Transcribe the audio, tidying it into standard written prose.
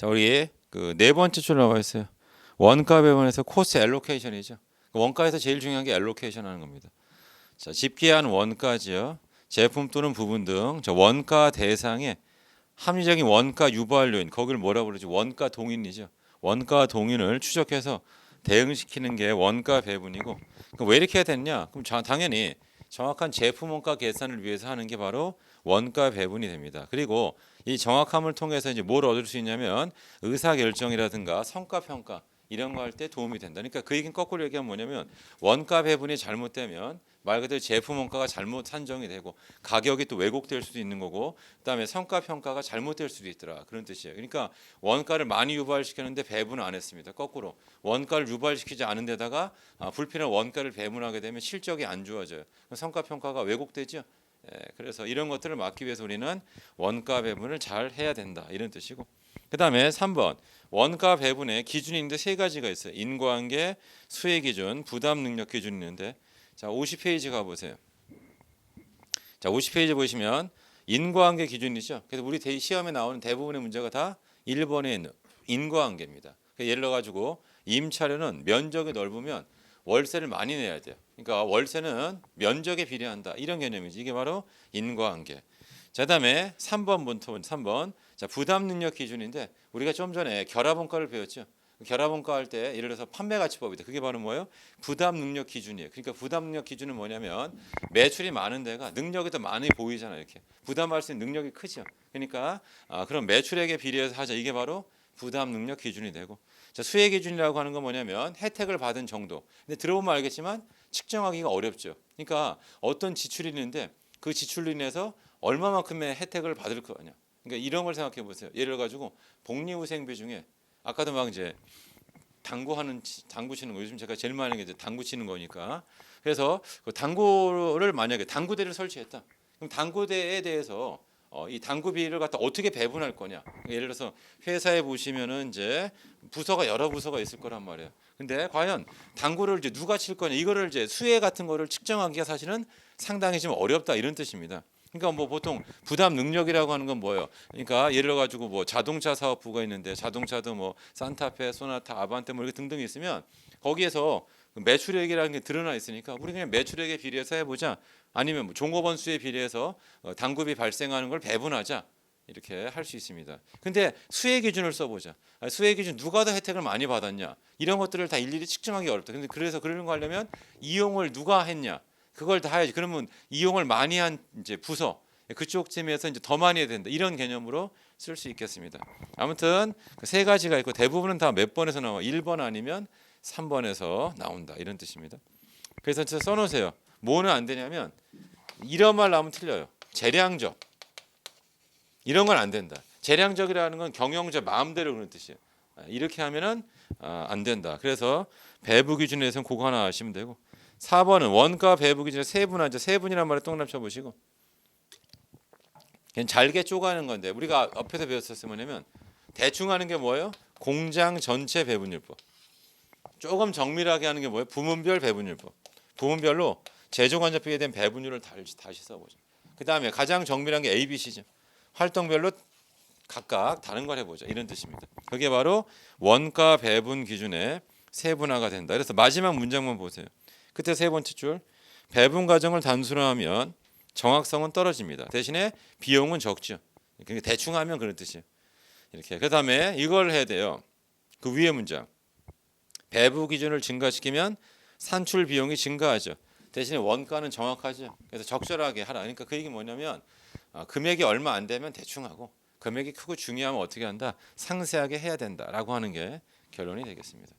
자, 우리 그 네 번째 줄 나와 있어요. 원가 배분에서 코스트 엘로케이션이죠. 원가에서 제일 중요한 게 엘로케이션 하는 겁니다. 자, 집계한 원가지요. 제품 또는 부분 등 저 원가 대상의 합리적인 원가 유발 요인, 거기를 뭐라고 그러지? 원가 동인이죠. 원가 동인을 추적해서 대응시키는 게 원가 배분이고, 그럼 왜 이렇게 해야 됐냐? 그럼 당연히 정확한 제품 원가 계산을 위해서 하는 게 바로 원가 배분이 됩니다. 그리고 이 정확함을 통해서 이제 뭘 얻을 수 있냐면 의사 결정이라든가 성과 평가 이런 거 할 때 도움이 된다. 그러니까 그 얘기는 거꾸로 얘기하면 뭐냐면 원가 배분이 잘못되면 말 그대로 제품 원가가 잘못 산정이 되고 가격이 또 왜곡될 수도 있는 거고, 그다음에 성과 평가가 잘못될 수도 있더라, 그런 뜻이에요. 그러니까 원가를 많이 유발시켰는데 배분을 안 했습니다. 거꾸로 원가를 유발시키지 않은 데다가 불필요한 원가를 배분하게 되면 실적이 안 좋아져요. 성과 평가가 왜곡되죠. 그래서 이런 것들을 막기 위해서 우리는 원가 배분을 잘 해야 된다, 이런 뜻이고, 그다음에 3번 원가 배분의 기준이 있는데 세 가지가 있어요. 인과관계, 수혜 기준, 부담 능력 기준이 있는데, 자 50페이지 가보세요. 자 50페이지 보시면 인과관계 기준이죠. 그래서 우리 시험에 나오는 대부분의 문제가 다 1번에 있는 인과관계입니다. 예를 들어 가지고 임차료는 면적이 넓으면 월세를 많이 내야 돼요. 그러니까 월세는 면적에 비례한다, 이런 개념이지. 이게 바로 인과관계. 자, 그다음에 3번부터 3번. 자, 부담 능력 기준인데 우리가 좀 전에 결합원가를 배웠죠. 결합원가 할 때 예를 들어서 판매가치법이다. 그게 바로 뭐예요? 부담 능력 기준이에요. 그러니까 부담 능력 기준은 뭐냐면 매출이 많은 데가 능력이 더 많이 보이잖아요. 이렇게 부담할 수 있는 능력이 크죠. 그러니까 그럼 매출액에 비례해서 하자. 이게 바로 부담 능력 기준이 되고, 자, 수혜 기준이라고 하는 건 뭐냐면 혜택을 받은 정도. 근데 들어보면 알겠지만 측정하기가 어렵죠. 그러니까 어떤 지출이 있는데 그 지출로 인해서 얼마만큼의 혜택을 받을 거냐. 그러니까 이런 걸 생각해 보세요. 예를 가지고 복리후생비 중에 아까도 막 이제 당구 치는 거, 요즘 제가 제일 많이 하는 게 당구 치는 거니까. 그래서 그 당구를 만약에 당구대를 설치했다. 그럼 당구대에 대해서 이 당구비를 갖다 어떻게 배분할 거냐. 예를 들어서 회사에 보시면은 이제 부서가 여러 부서가 있을 거란 말이에요. 근데 과연 당구를 이제 누가 칠 거냐, 이거를 이제 수혜 같은 거를 측정하기가 사실은 상당히 좀 어렵다, 이런 뜻입니다. 그러니까 뭐 보통 부담 능력이라고 하는 건 뭐예요? 그러니까 예를 들어 가지고 뭐 자동차 사업부가 있는데 자동차도 뭐 산타페, 소나타, 아반떼 뭐 이렇게 등등 있으면 거기에서 매출액이라는 게 드러나 있으니까 우리 그냥 매출액에 비례해서 해보자. 아니면 뭐 종업원 수에 비례해서 당구비 발생하는 걸 배분하자. 이렇게 할 수 있습니다. 근데 수혜 기준을 써보자. 수혜 기준 누가 더 혜택을 많이 받았냐, 이런 것들을 다 일일이 측정하기 어렵다. 근데 그래서 그런 거 하려면 이용을 누가 했냐, 그걸 다 해야지. 그러면 이용을 많이 한 이제 부서, 그쪽 팀에서 이제 더 많이 해야 된다, 이런 개념으로 쓸 수 있겠습니다. 아무튼 그 세 가지가 있고 대부분은 다 몇 번에서 나와? 1번 아니면 3번에서 나온다, 이런 뜻입니다. 그래서 써놓으세요. 뭐는 안 되냐면 이런 말 나오면 틀려요. 재량적, 이런 건 안 된다. 재량적이라는 건 경영자 마음대로 그런 뜻이에요. 이렇게 하면은 안 된다. 그래서 배부 기준에서는 그거 하나 아시면 되고, 4번은 원가 배부 기준에 세분하죠. 세분이란 말에 동그라미 쳐보시고, 그냥 잘게 쪼가는 건데 우리가 앞에서 배웠었으면 뭐냐면 대충 하는 게 뭐예요? 공장 전체 배분율법. 조금 정밀하게 하는 게 뭐예요? 부문별 배분율법. 부문별로 제조관자비에 대한 배분율을 다시 써보죠. 그 다음에 가장 정밀한 게 ABC죠. 활동별로 각각 다른 걸 해보자, 이런 뜻입니다. 그게 바로 원가 배분 기준의 세분화가 된다. 그래서 마지막 문장만 보세요. 그때 세 번째 줄, 배분 과정을 단순화하면 정확성은 떨어집니다. 대신에 비용은 적죠. 그러니까 대충 하면 그런 뜻이에요. 이렇게. 그다음에 이걸 해야 돼요. 그 위에 문장, 배부 기준을 증가시키면 산출 비용이 증가하죠. 대신에 원가는 정확하죠. 그래서 적절하게 하라. 그러니까 그 얘기 뭐냐면 금액이 얼마 안 되면 대충 하고, 금액이 크고 중요하면 어떻게 한다? 상세하게 해야 된다라고 하는 게 결론이 되겠습니다.